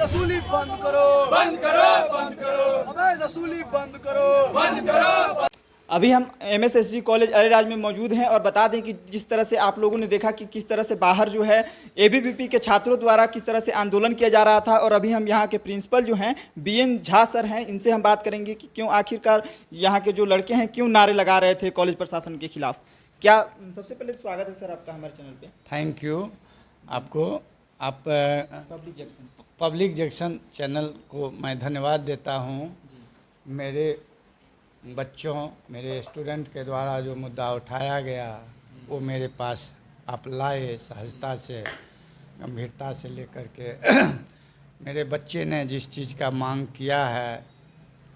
वसूली बंद करो, बंद करो, बंद करो, अवैध वसूली बंद करो, बंद करो। अभी हम MSSG कॉलेज अरेराज में मौजूद हैं और बता दें कि जिस तरह से आप लोगों ने देखा कि किस तरह से बाहर जो है ABVP के छात्रों द्वारा किस तरह से आंदोलन किया जा रहा था। और अभी हम यहाँ के प्रिंसिपल जो हैं BN झा सर हैं, इनसे हम बात करेंगे कि क्यों आखिरकार यहाँ के जो लड़के हैं क्यों नारे लगा रहे थे कॉलेज प्रशासन के खिलाफ। क्या सबसे पहले स्वागत है सर आपका हमारे चैनल पे। थैंक यू आपको। आप पब्लिक जंक्शन चैनल को मैं धन्यवाद देता हूँ। मेरे बच्चों, मेरे स्टूडेंट के द्वारा जो मुद्दा उठाया गया वो मेरे पास आप लाए सहजता से, गंभीरता से लेकर के मेरे बच्चे ने जिस चीज़ का मांग किया है,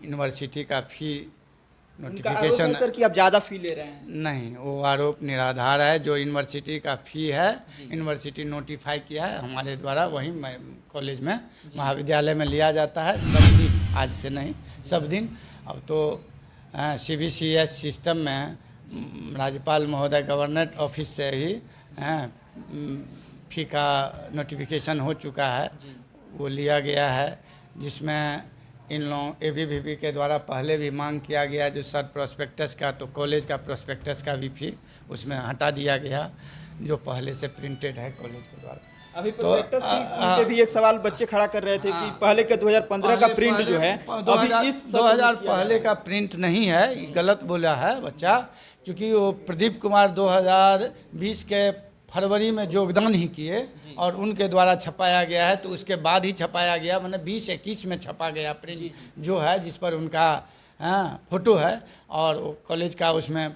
यूनिवर्सिटी का फ़ी नोटिफिकेशन सर कि आप ज़्यादा फी ले रहे हैं। नहीं, वो आरोप निराधार है। जो यूनिवर्सिटी का फ़ी है, यूनिवर्सिटी नोटिफाई किया है हमारे द्वारा, वही कॉलेज में महाविद्यालय में लिया जाता है सब दिन, आज से नहीं सब दिन। अब तो CBCS सिस्टम में राज्यपाल महोदय गवर्नर ऑफिस से ही फ़ी का नोटिफिकेशन हो चुका है, वो लिया गया है, जिसमें इन लोगों ABVP के द्वारा पहले भी मांग किया गया जो सर प्रोस्पेक्टस का, तो कॉलेज का प्रोस्पेक्टस का भी फी उसमें हटा दिया गया जो पहले से प्रिंटेड है कॉलेज के द्वारा। अभी प्रोस्पेक्टस पे भी एक सवाल बच्चे खड़ा कर रहे थे कि पहले के 2015 का प्रिंट जो है अभी इस 2000 पहले का प्रिंट नहीं है, गलत बोला है बच्चा, क्योंकि वो प्रदीप कुमार 2020 के फरवरी में योगदान ही किए और उनके द्वारा छपाया गया है, तो उसके बाद ही छपाया गया, मतलब 2021 में छपा गया प्रिंट जो है, जिस पर उनका फोटो है। और वो कॉलेज का उसमें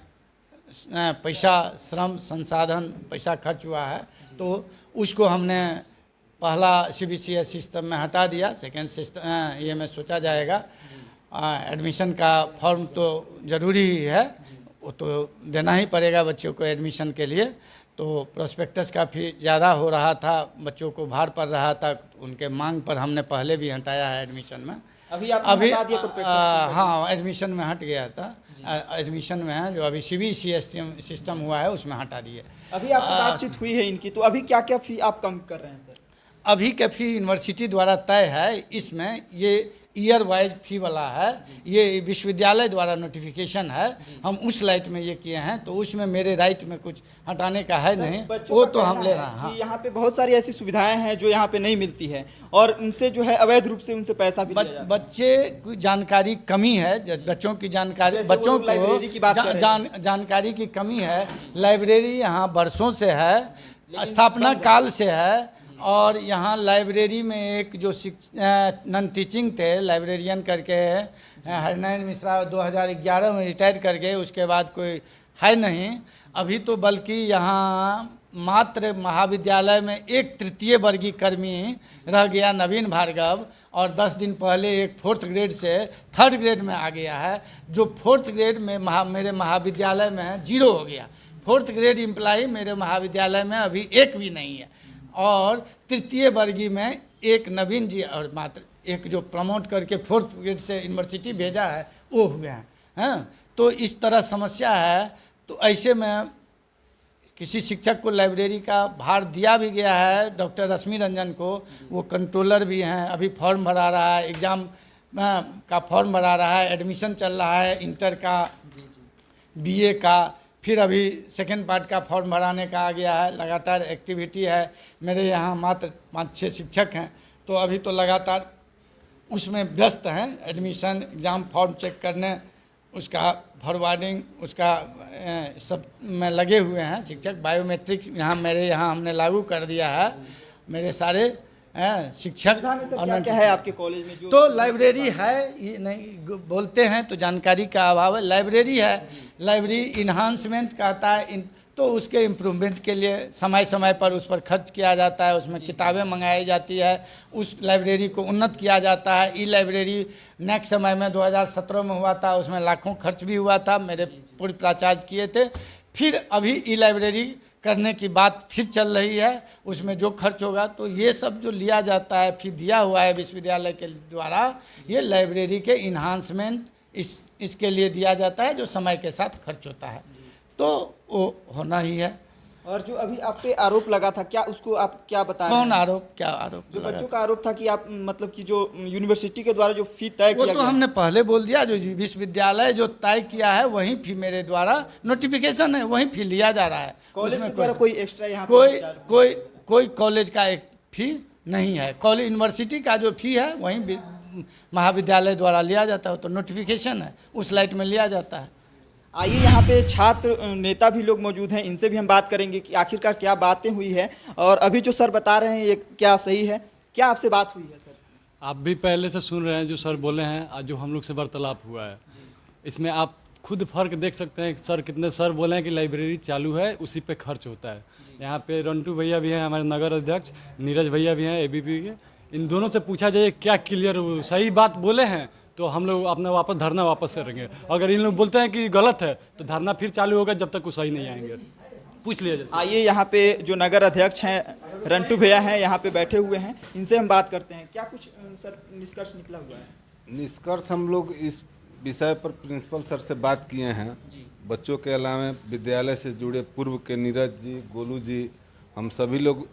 पैसा, श्रम, संसाधन, पैसा खर्च हुआ है, तो उसको हमने पहला CBCS सिस्टम में हटा दिया। सेकेंड सिस्टम ये में सोचा जाएगा। एडमिशन का फॉर्म तो ज़रूरी ही है, वो तो देना ही पड़ेगा बच्चों को एडमिशन के लिए। तो प्रोस्पेक्टस का फी ज़्यादा हो रहा था, बच्चों को भार पड़ रहा था, उनके मांग पर हमने पहले भी हटाया है एडमिशन में। अभी हटा दिया हाँ, एडमिशन में हट गया था, एडमिशन में है जो अभी CBCS सिस्टम हुआ है उसमें हटा दिए। अभी आपसे बातचीत हुई है इनकी, तो अभी क्या क्या फी आप कम कर रहे हैं सर? अभी का फ़ी यूनिवर्सिटी द्वारा तय है, इसमें ये ईयर वाइज फ़ी वाला है, ये विश्वविद्यालय द्वारा नोटिफिकेशन है, हम उस लाइट में ये किए हैं, तो उसमें मेरे राइट में कुछ हटाने का है नहीं, वो तो हम ले रहे हैं। हाँ, यहाँ पे बहुत सारी ऐसी सुविधाएं हैं जो यहाँ पे नहीं मिलती है और उनसे जो है अवैध रूप से उनसे पैसा भी लिया जाता है। बच्चे की जानकारी कमी है, बच्चों की जानकारी, बच्चों को लाइब्रेरी की बात जानकारी की कमी है। लाइब्रेरी यहाँ बरसों से है, स्थापना काल से है, और यहाँ लाइब्रेरी में एक जो नॉन टीचिंग थे लाइब्रेरियन करके हरिनारायण मिश्रा 2011 में रिटायर कर गए, उसके बाद कोई है नहीं अभी तो, बल्कि यहाँ मात्र महाविद्यालय में 1/3 वर्गीय कर्मी रह गया नवीन भार्गव, और 10 दिन पहले एक 4th ग्रेड से 3rd ग्रेड में आ गया है, जो 4th ग्रेड में मेरे महाविद्यालय में 0 हो गया। 4th ग्रेड एम्प्लॉई मेरे महाविद्यालय में अभी एक भी नहीं है, और 3य वर्गीय में एक नवीन जी और मात्र एक जो प्रमोट करके 4th ग्रेड से यूनिवर्सिटी भेजा है वो हुए हैं। तो इस तरह समस्या है। तो ऐसे में किसी शिक्षक को लाइब्रेरी का भार दिया भी गया है, डॉक्टर रश्मि रंजन को, वो कंट्रोलर भी हैं, अभी फॉर्म भरा रहा है, एग्ज़ाम का फॉर्म भरा रहा है, एडमिशन चल रहा है, इंटर का, BA का, फिर अभी सेकेंड पार्ट का फॉर्म भराने का आ गया है। लगातार एक्टिविटी है। मेरे यहाँ मात्र 5-6 शिक्षक हैं, तो अभी तो लगातार उसमें व्यस्त हैं, एडमिशन, एग्ज़ाम फॉर्म चेक करने, उसका फॉरवर्डिंग, उसका सब में लगे हुए हैं शिक्षक। बायोमेट्रिक्स यहाँ मेरे यहाँ हमने लागू कर दिया है, मेरे सारे शिक्षक। क्या है आपके कॉलेज में? तो लाइब्रेरी है, ये नहीं बोलते हैं तो जानकारी का अभाव है। लाइब्रेरी है, लाइब्रेरी इन्हांसमेंट कहता है, तो उसके इम्प्रूवमेंट के लिए समय समय पर उस पर खर्च किया जाता है, उसमें किताबें मंगाई जाती है, उस लाइब्रेरी को उन्नत किया जाता है। ई लाइब्रेरी नेक्स्ट समय में 2017 में हुआ था, उसमें लाखों खर्च भी हुआ था, मेरे पूर्व प्राचार्य किए थे। फिर अभी ई लाइब्रेरी करने की बात फिर चल रही है, उसमें जो खर्च होगा, तो ये सब जो लिया जाता है फिर दिया हुआ है विश्वविद्यालय के द्वारा, ये लाइब्रेरी के इन्हांसमेंट इसके लिए दिया जाता है, जो समय के साथ खर्च होता है, तो वो होना ही है। और जो अभी आप पे आरोप लगा था, क्या उसको आप क्या बता रहे कौन हैं? आरोप, क्या आरोप जो लगा? बच्चों का आरोप था कि आप मतलब कि जो यूनिवर्सिटी के द्वारा जो फी तय वो किया तो गया, हमने पहले बोल दिया, जो विश्वविद्यालय जो तय किया है वही फी मेरे द्वारा नोटिफिकेशन है, वही फी लिया जा रहा है। कॉलेज उसमें के द्वारा कोई एक्स्ट्रा यहाँ पे कोई विचार- कोई कोई कॉलेज का एक फी नहीं है। कॉलेज यूनिवर्सिटी का जो फी है वही महाविद्यालय द्वारा लिया जाता है, तो नोटिफिकेशन है उस लाइट में लिया जाता है। आइए यहाँ पे छात्र नेता भी लोग मौजूद हैं, इनसे भी हम बात करेंगे कि आखिरकार क्या बातें हुई है और अभी जो सर बता रहे हैं ये क्या सही है। क्या आपसे बात हुई है सर? आप भी पहले से सुन रहे हैं जो सर बोले हैं, आज जो हम लोग से वार्तालाप हुआ है, इसमें आप खुद फर्क देख सकते हैं। सर कितने सर बोले हैं कि लाइब्रेरी चालू है, उसी पे खर्च होता है। यहाँ पे रंटू भैया भी हैं, हमारे नगर अध्यक्ष, नीरज भैया भी हैं एबीपी के। इन दोनों से पूछा जाए क्या क्लियर सही बात बोले हैं तो हम लोग अपना वापस धरना वापस करेंगे। अगर इन लोग बोलते हैं कि गलत है तो धरना फिर चालू होगा जब तक वो सही नहीं आएंगे। पूछ लिया जाए। आइए यहाँ पे जो नगर अध्यक्ष हैं रंटू भैया हैं, यहाँ पे बैठे हुए हैं, इनसे हम बात करते हैं। क्या कुछ सर निष्कर्ष निकला हुआ है? निष्कर्ष हम लोग इस विषय पर प्रिंसिपल सर से बात किए हैं। बच्चों के अलावा विद्यालय से जुड़े पूर्व के नीरज जी, गोलू जी, हम सभी लोग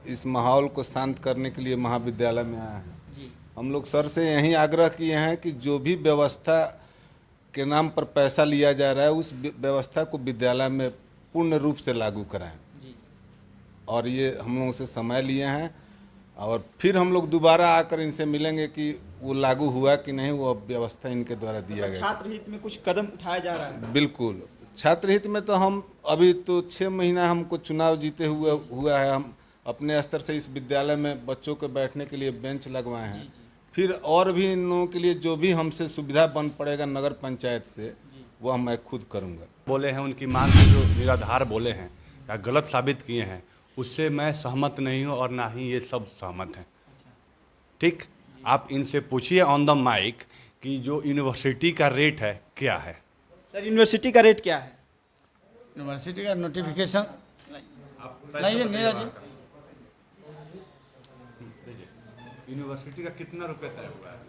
इस माहौल को शांत करने के लिए महाविद्यालय में आए हैं। हम लोग सर से यही आग्रह किए हैं कि जो भी व्यवस्था के नाम पर पैसा लिया जा रहा है उस व्यवस्था को विद्यालय में पूर्ण रूप से लागू कराएं। और ये हम लोगों से समय लिए हैं और फिर हम लोग दोबारा आकर इनसे मिलेंगे कि वो लागू हुआ कि नहीं, वो व्यवस्था इनके द्वारा दिया गया। छात्र हित में कुछ कदम उठाया जा रहा है? बिल्कुल, छात्र हित में तो हम अभी तो 6 महीना हमको चुनाव जीते हुआ है। हम अपने स्तर से इस विद्यालय में बच्चों के बैठने के लिए बेंच लगवाए हैं। फिर और भी इन लोगों के लिए जो भी हमसे सुविधा बन पड़ेगा नगर पंचायत से, वो मैं खुद करूँगा। बोले हैं उनकी मांग को जो निराधार बोले हैं या गलत साबित किए हैं, उससे मैं सहमत नहीं हूँ और ना ही ये सब सहमत हैं। ठीक, आप इनसे पूछिए ऑन द माइक कि जो यूनिवर्सिटी का रेट है क्या है। सर यूनिवर्सिटी का रेट क्या है? यूनिवर्सिटी का नोटिफिकेशन नहीं है नीरज जी। यूनिवर्सिटी का कितना रुपये तय हुआ है?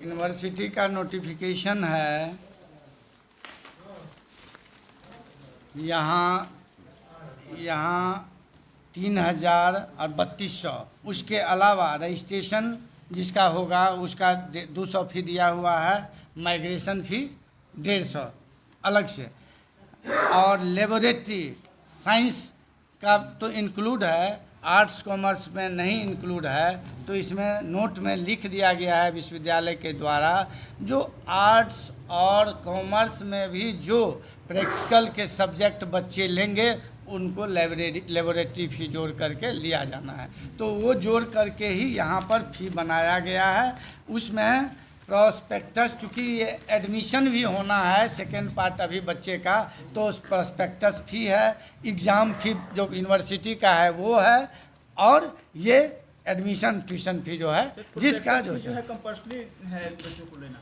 यूनिवर्सिटी का नोटिफिकेशन है यहाँ 3000 और 3200। उसके अलावा रजिस्ट्रेशन जिसका होगा उसका 200 फी दिया हुआ है, माइग्रेशन फी 150 अलग से, और लेबोरेटरी साइंस का तो इंक्लूड है, आर्ट्स कॉमर्स में नहीं इंक्लूड है। तो इसमें नोट में लिख दिया गया है विश्वविद्यालय के द्वारा जो आर्ट्स और कॉमर्स में भी जो प्रैक्टिकल के सब्जेक्ट बच्चे लेंगे उनको लेबोरेटरी फ़ी जोड़ करके लिया जाना है। तो वो जोड़ करके ही यहाँ पर फ़ी बनाया गया है। उसमें प्रॉस्पेक्टस, चूँकि ये एडमिशन भी होना है सेकेंड पार्ट अभी बच्चे का, तो उस प्रॉस्पेक्टस फ़ी है, एग्ज़ाम फ़ी जो यूनिवर्सिटी का है वो है, और ये एडमिशन ट्यूशन फ़ी जो है जिसका जो है कंपल्सरी है बच्चों को लेना।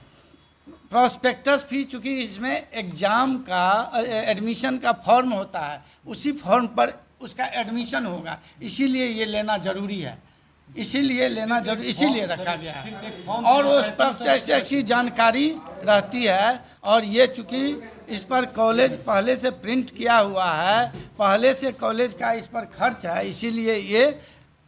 प्रॉस्पेक्टस फी, चूँकि इसमें एग्ज़ाम का एडमिशन का फॉर्म होता है, उसी फॉर्म पर उसका एडमिशन होगा, इसीलिए ये लेना ज़रूरी है, इसीलिए लेना जरूरी, इसीलिए रखा गया है। और उस प्रॉस्पेक्टस की जानकारी रहती है। और ये चूँकि इस पर कॉलेज पहले से प्रिंट किया हुआ है, पहले से कॉलेज का इस पर खर्च है, इसीलिए ये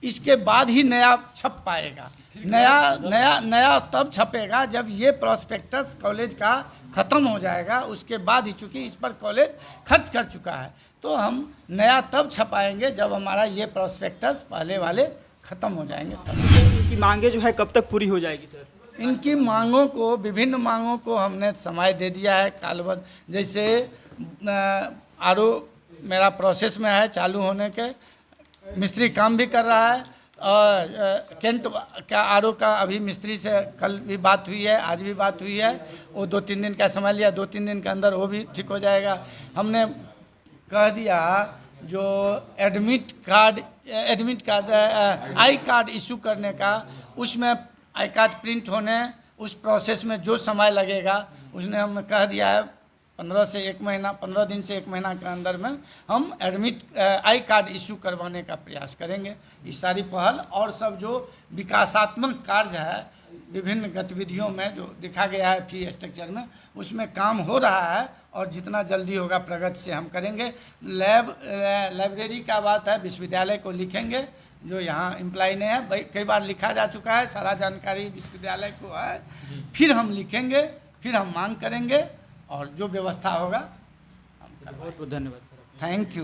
इसके बाद ही नया छप पाएगा। नया तब छपेगा जब ये प्रॉस्पेक्टस कॉलेज का ख़त्म हो जाएगा, उसके बाद ही, चूँकि इस पर कॉलेज खर्च कर चुका है, तो हम नया तब छपाएंगे जब हमारा ये प्रॉस्पेक्टस पहले वाले ख़त्म हो जाएंगे तब। इनकी मांगे जो है कब तक पूरी हो जाएगी सर? इनकी मांगों को, विभिन्न मांगों को हमने समय दे दिया है कालबद्ध। जैसे आरओ मेरा प्रोसेस में है चालू होने के, मिस्त्री काम भी कर रहा है, और कैंट का आरओ का अभी मिस्त्री से कल भी बात हुई है, आज भी बात हुई है। वो 2-3 दिन का समय लिया, 2-3 दिन के अंदर वो भी ठीक हो जाएगा। हमने कह दिया जो admit card I card issue करने का, उसमें आई कार्ड प्रिंट होने, उस प्रोसेस में जो समय लगेगा उसने हमने कह दिया है 15 दिन से 1 महीना के अंदर में हम आई कार्ड इशू करवाने का प्रयास करेंगे। ये सारी पहल और सब जो विकासात्मक कार्य है विभिन्न गतिविधियों में जो देखा गया है फी स्ट्रक्चर में, उसमें काम हो रहा है और जितना जल्दी होगा प्रगति से हम करेंगे। लाइब्रेरी का बात है, विश्वविद्यालय को लिखेंगे, जो यहाँ इम्प्लाई ने है, भाई कई बार लिखा जा चुका है, सारा जानकारी विश्वविद्यालय को है, फिर हम लिखेंगे, फिर हम मांग करेंगे और जो व्यवस्था होगा हम बहुत बहुत धन्यवाद सर। Thank you.